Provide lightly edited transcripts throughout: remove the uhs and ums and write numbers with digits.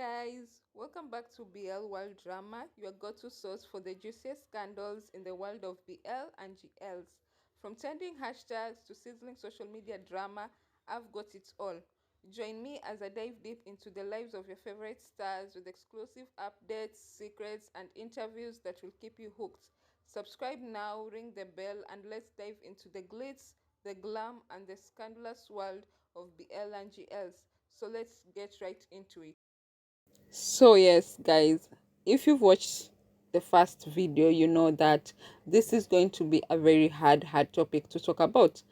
guys, welcome back to BL World Drama, your go-to source for the juiciest scandals in the world of BL and GLs. From trending hashtags to sizzling social media drama, I've got it all. Join me as I dive deep into the lives of your favorite stars with exclusive updates, secrets, and interviews that will keep you hooked. Subscribe now, ring the bell, and let's dive into the glitz, the glam, and the scandalous world of BL&GLs. So let's get right into it. So yes, guys, if you've watched the first video, you know that this is going to be a very hard topic to talk about.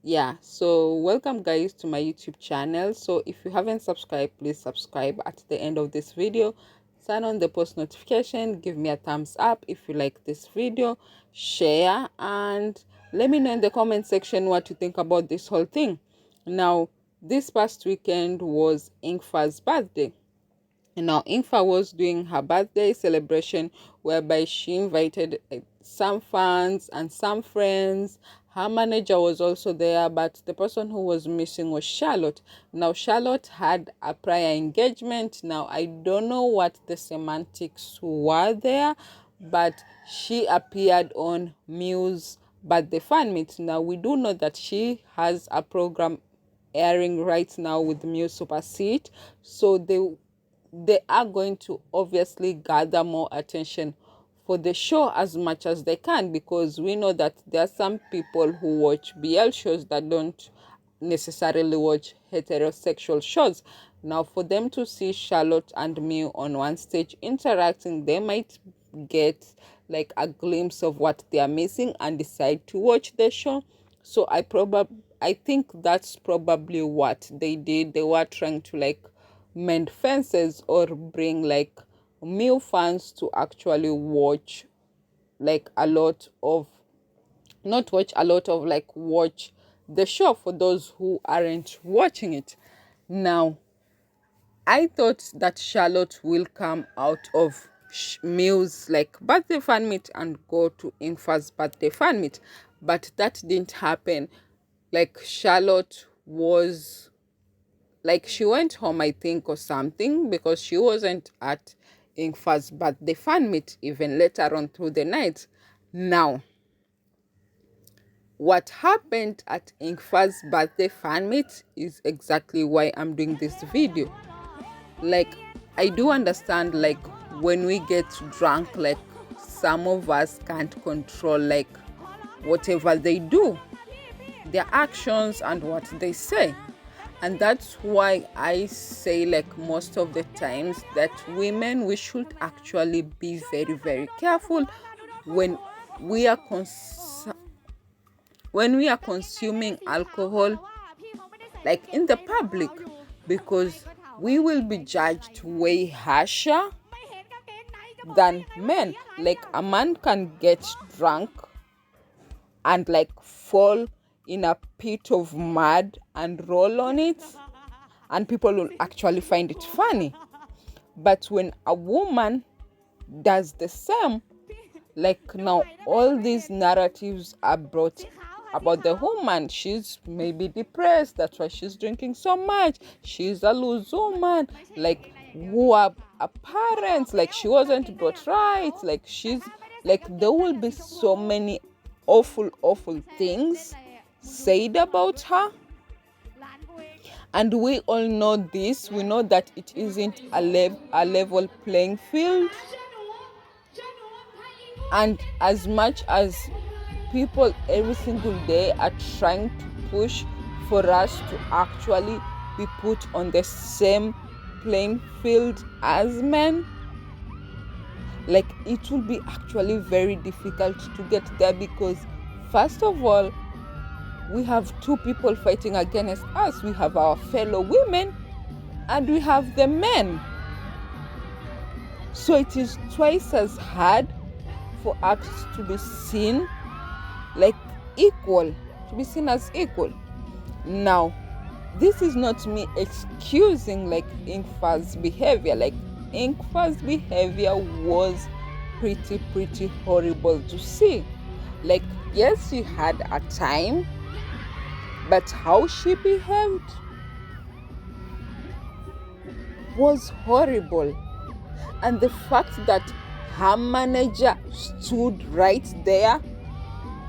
Yeah, so welcome guys to my YouTube channel. So if you haven't subscribed, please subscribe at the end of this video. Turn on the post notification, give me a thumbs up if you like this video, share, and let me know in the comment section what you think about this whole thing. Now, this past weekend was Engfa's birthday. And now Engfa was doing her birthday celebration whereby she invited some fans and some friends. Her manager was also there, but the person who was missing was Charlotte. Now Charlotte had a prior engagement. Now I don't know what the semantics were there, but she appeared on Muse but the fan meet. Now we do know that she has a program airing right now with Muse Superseat, so they are going to obviously gather more attention for the show as much as they can, because we know that there are some people who watch BL shows that don't necessarily watch heterosexual shows. Now, for them to see Charlotte and me on one stage interacting, they might get like a glimpse of what they are missing and decide to watch the show. So I think that's probably what they did. They were trying to like mend fences or bring like male fans to actually watch like a lot of not watch a lot of like watch the show for those who aren't watching it. Now I thought that Charlotte will come out of Mills like birthday fan meet and go to Engfa's birthday fan meet, but that didn't happen. Like Charlotte was like she went home, I think, or something, because she wasn't at Engfa's birthday fan meet even later on through the night. Now, what happened at Engfa's birthday fan meet is exactly why I'm doing this video. Like, I do understand, like, when we get drunk, like, some of us can't control, like, whatever they do, their actions and what they say. And that's why I say, like, most of the times that women, we should actually be very careful when we are consuming alcohol, like in the public, because we will be judged way harsher than men. Like a man can get drunk and like fall in a pit of mud and roll on it, and people will actually find it funny. But when a woman does the same, like now all these narratives are brought about the woman. She's maybe depressed, that's why she's drinking so much. She's a loose woman, like who are parents, like she wasn't brought right, like she's like there will be so many awful things said about her. And we all know this. We know that it isn't a level playing field. And as much as people every single day are trying to push for us to actually be put on the same playing field as men, like it will be actually very difficult to get there, because first of all, we have two people fighting against us. We have our fellow women and we have the men. So it is twice as hard for us to be seen like equal, to be seen as equal. Now, this is not me excusing like Engfa's behavior. Like Engfa's behavior was pretty horrible to see. Like, yes, she had a time, but how she behaved, was horrible. And the fact that her manager stood right there,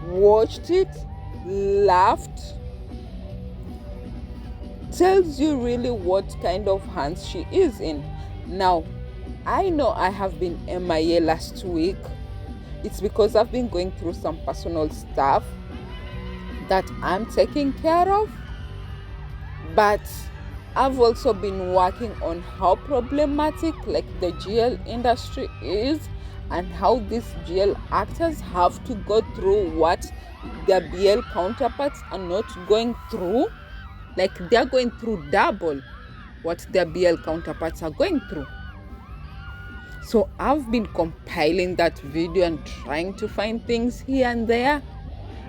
watched it, laughed, tells you really what kind of hands she is in. Now, I know I have been MIA last week. It's because I've been going through some personal stuff that I'm taking care of. But I've also been working on how problematic like the GL industry is, and how these GL actors have to go through what their BL counterparts are not going through. Like they're going through double what their BL counterparts are going through. So I've been compiling that video and trying to find things here and there.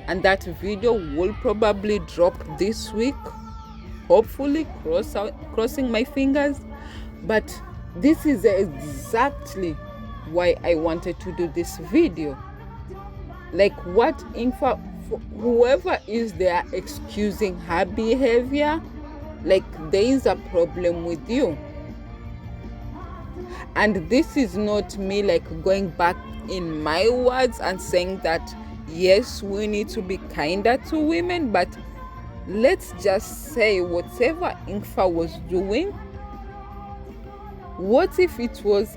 And that video will probably drop this week. Hopefully, crossing my fingers. But this is exactly why I wanted to do this video. Like what Engfa, whoever is there excusing her behavior, like there is a problem with you. And this is not me like going back in my words and saying that yes, we need to be kinder to women, but let's just say whatever Engfa was doing, what if it was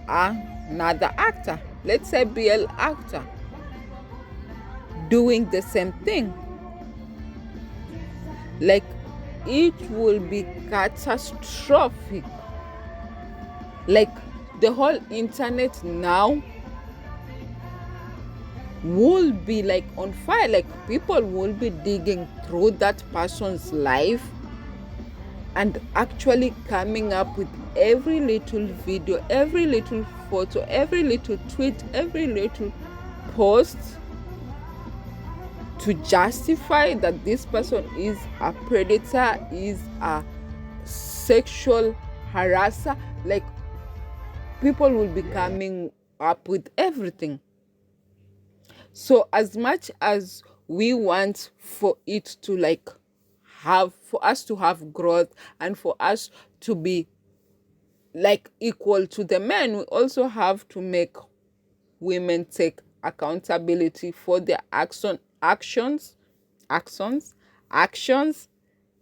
another actor, let's say BL actor, doing the same thing? Like it will be catastrophic. Like the whole internet now will be like on fire. Like people will be digging through that person's life and actually coming up with every little video, every little photo, every little tweet, every little post to justify that this person is a predator, is a sexual harasser. Like people will be coming up with everything. So as much as we want for it to like have, for us to have growth and for us to be like equal to the men, we also have to make women take accountability for their actions,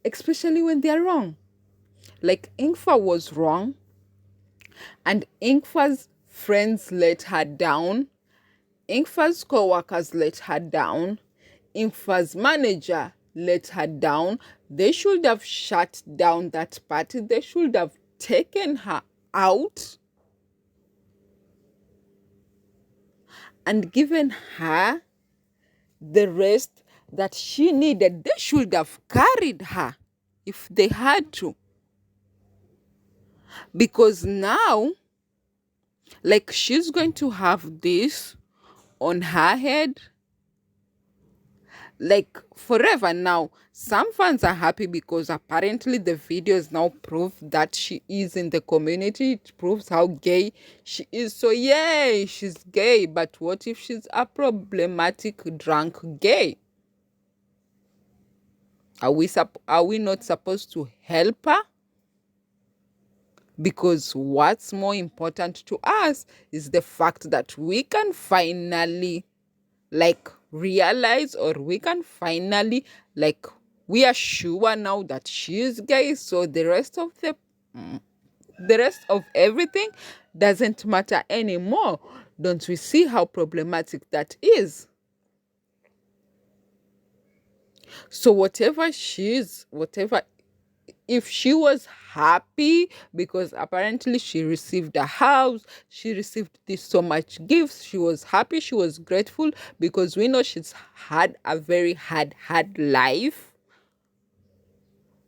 especially when they're wrong. Like Engfa was wrong, and Engfa's friends let her down. Engfa's co-workers let her down. Engfa's manager let her down. They should have shut down that party. They should have taken her out and given her the rest that she needed. They should have carried her if they had to. Because now, like, she's going to have this on her head like forever. Now some fans are happy because apparently the videos now prove that she is in the community. It proves how gay she is. So yay, she's gay. But what if she's a problematic drunk gay? Are we not supposed to help her? Because what's more important to us is the fact that we can finally like realize, or we can finally like, we are sure now that she is gay, so the rest of everything doesn't matter anymore. Don't we see how problematic that is? So whatever if she was happy because apparently she received a house, she received this so much gifts, she was happy, she was grateful, because we know she's had a very hard life.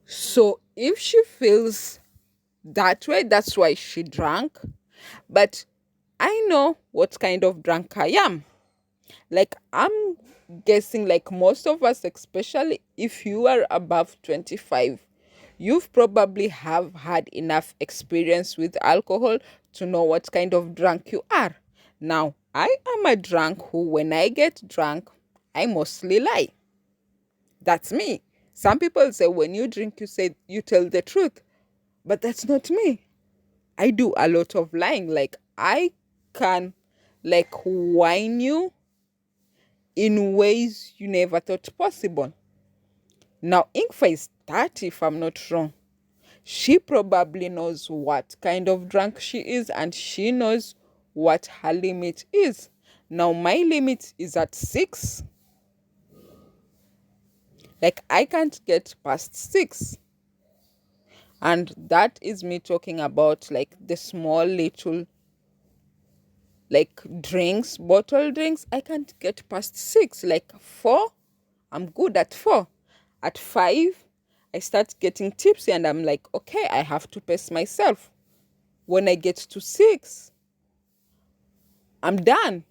So if she feels that way, that's why she drank. But I know what kind of drunk I am. Like, I'm guessing like most of us, especially if you are above 25, you've probably have had enough experience with alcohol to know what kind of drunk you are. Now, I am a drunk who, when I get drunk, I mostly lie. That's me. Some people say when you drink, you tell the truth. But that's not me. I do a lot of lying. Like I can like whine you in ways you never thought possible. Now Engfa is 30 if I'm not wrong. She probably knows what kind of drunk she is and she knows what her limit is. Now my limit is at 6. Like I can't get past 6. And that is me talking about like the small little like drinks, bottle drinks. I can't get past 6. Like 4, I'm good at 4. At 5, I start getting tipsy and I'm like, okay, I have to pace myself. When I get to 6, I'm done.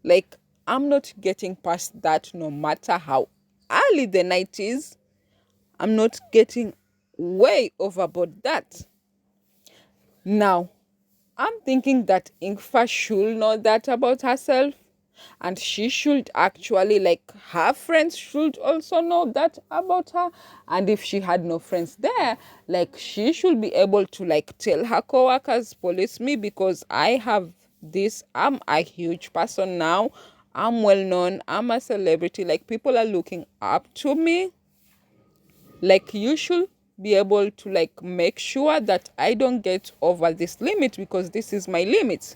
Like, I'm not getting past that no matter how early the night is. I'm not getting way overboard that. Now, I'm thinking that Engfa should know that about herself. And she should actually, like, her friends should also know that about her. And if she had no friends there, like, she should be able to, like, tell her coworkers, police me because I have this. I'm a huge person now. I'm well known. I'm a celebrity. Like, people are looking up to me. Like, you should be able to, like, make sure that I don't get over this limit because this is my limit.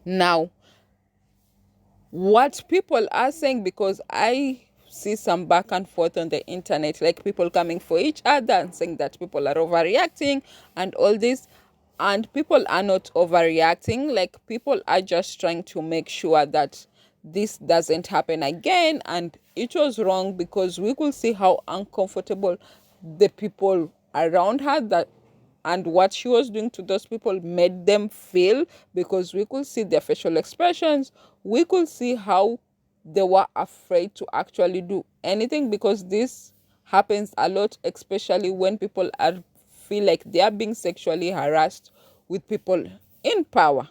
Now, what people are saying, because I see some back and forth on the internet, like people coming for each other and saying that people are overreacting and all this, and people are not overreacting. Like people are just trying to make sure that this doesn't happen again. And it was wrong because we could see how uncomfortable the people around her that and what she was doing to those people made them feel, because we could see their facial expressions. We could see how they were afraid to actually do anything, because this happens a lot, especially when people are feel like they are being sexually harassed with people in power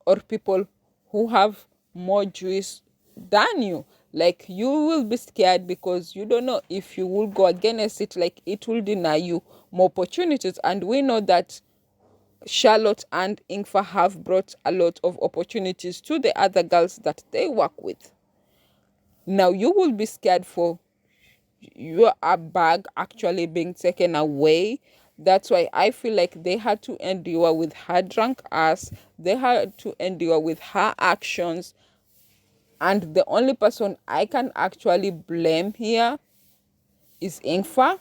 or people who have more juice than you. Like you will be scared because you don't know if you will go against it, like it will deny you more opportunities. And we know that Charlotte and Engfa have brought a lot of opportunities to the other girls that they work with. Now you will be scared for your bag actually being taken away. That's why I feel like they had to endure with her drunk ass. They had to endure with her actions. And the only person I can actually blame here is Engfa.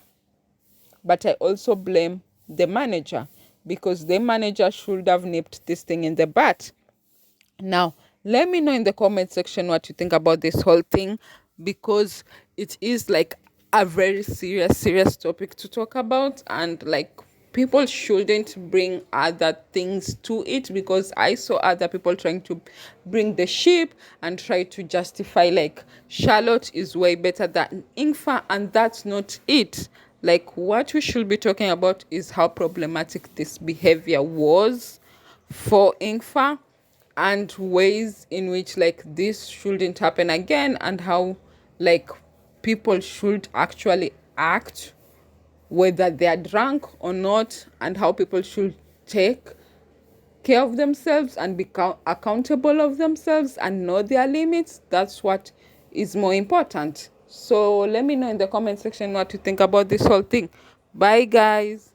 But I also blame the manager, because the manager should have nipped this thing in the butt. Now, let me know in the comment section what you think about this whole thing, because it is like a very serious topic to talk about, and like people shouldn't bring other things to it, because I saw other people trying to bring the ship and try to justify like Charlotte is way better than Engfa, and that's not it. Like what we should be talking about is how problematic this behavior was for Engfa, and ways in which like this shouldn't happen again, and how like people should actually act whether they are drunk or not, and how people should take care of themselves and be accountable of themselves and know their limits. That's what is more important. So let me know in the comment section what you think about this whole thing. Bye guys.